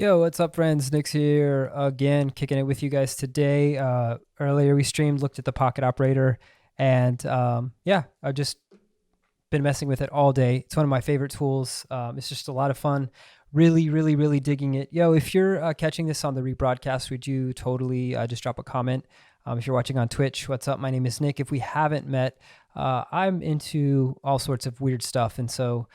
Yo, what's up, friends? Nick's here again, kicking it with you guys today. Earlier we streamed, looked at the pocket operator, and yeah, I've just been messing with it all day. It's one of my favorite tools. It's just a lot of fun. Really, really, really digging it. Yo, if you're catching this on the rebroadcast, would you totally just drop a comment? If you're watching on Twitch, what's up? My name is Nick. If we haven't met, I'm into all sorts of weird stuff, and so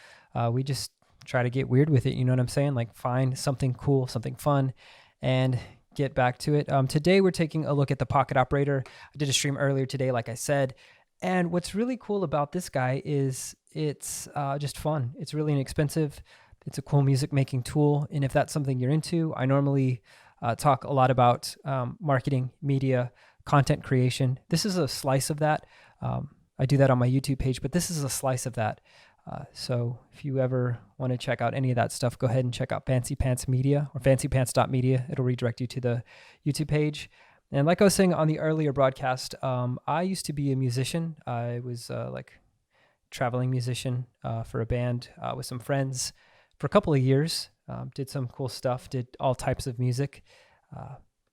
we just try to get weird with it. You know what I'm saying? Like find something cool, something fun, and get back to it. Today we're taking a look at the pocket operator. I did a stream earlier today, like I said. And what's really cool about this guy is it's just fun. It's really inexpensive. It's a cool music making tool. And if that's something you're into, I normally talk a lot about marketing, media, content creation. This is a slice of that. I do that on my YouTube page, but this is a slice of that. So if you ever want to check out any of that stuff, go ahead and check out Fancy Pants Media or fancypants.media. It'll redirect you to the YouTube page. And like I was saying on the earlier broadcast, I used to be a musician. I was like traveling musician for a band with some friends for a couple of years. Did some cool stuff, did all types of music.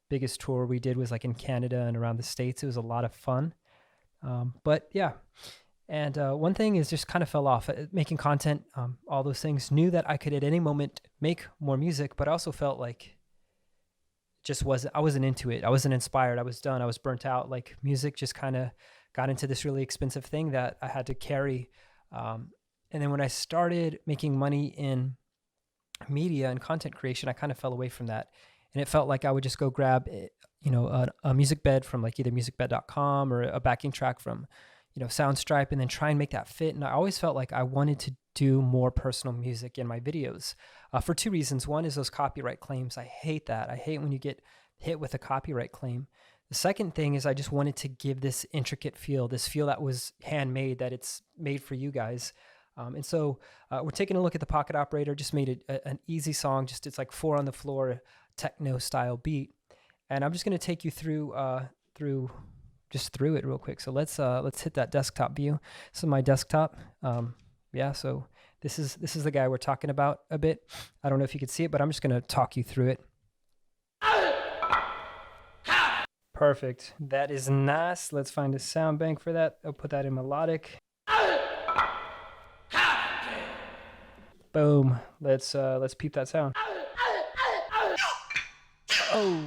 Biggest tour we did was like in Canada and around the States. It was a lot of fun. But yeah. And one thing is just kind of fell off making content, all those things. Knew that I could at any moment make more music, but I also felt like I wasn't into it. I wasn't inspired. I was done. I was burnt out. Like music just kind of got into this really expensive thing that I had to carry. And then when I started making money in media and content creation, I kind of fell away from that. And it felt like I would just go grab, a music bed from like either musicbed.com or a backing track from, Soundstripe, and then try and make that fit. And I always felt like I wanted to do more personal music in my videos for two reasons. One is those copyright claims. I hate that. I hate when you get hit with a copyright claim. The second thing is I just wanted to give this intricate feel, this feel that was handmade, that it's made for you guys. And so we're taking a look at the pocket operator. Just made an easy song. It's like 4 on the floor techno style beat. And I'm just going to take you through it real quick. So let's hit that desktop view. This is my desktop. So this is the guy we're talking about a bit. I don't know if you can see it, but I'm just going to talk you through it. Perfect. That is nice. Let's find a sound bank for that. I'll put that in melodic. Boom. Let's peep that sound. Oh.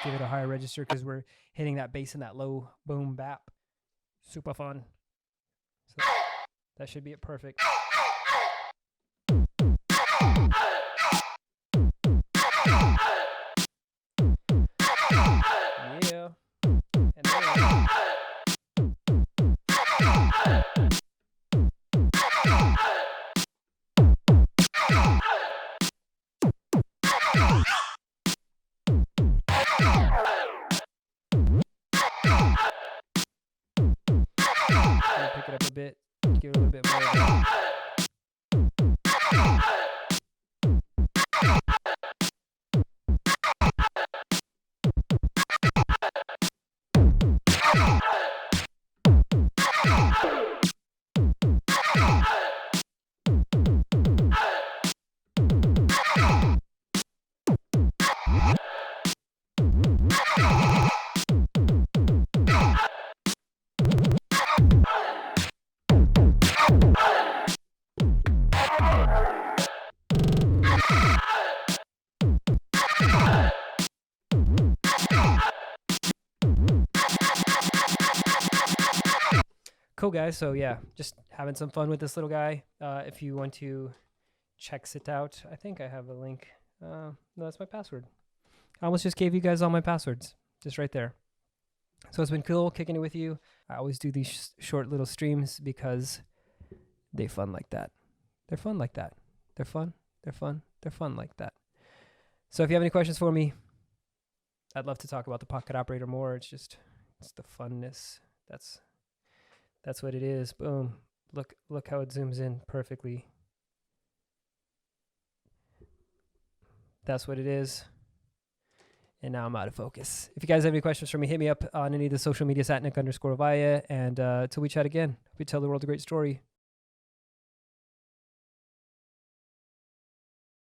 Give it a higher register because we're hitting that bass in that low boom bap. Super fun. So that should be it perfect. Yeah. And then pick it up a bit, give it a little bit more. Cool, guys. So yeah, just having some fun with this little guy. If you want to check it out, I think I have a link. No, that's my password. I almost just gave you guys all my passwords, just right there. So it's been cool kicking it with you. I always do these short little streams because they're fun like that. They're fun like that. They're fun. They're fun. They're fun like that. So if you have any questions for me, I'd love to talk about the pocket operator more. It's the funness. That's what it is. Boom. Look how it zooms in perfectly. That's what it is. And now I'm out of focus. If you guys have any questions for me, hit me up on any of the social medias at Nick_Vaya. And until we chat again, we tell the world a great story.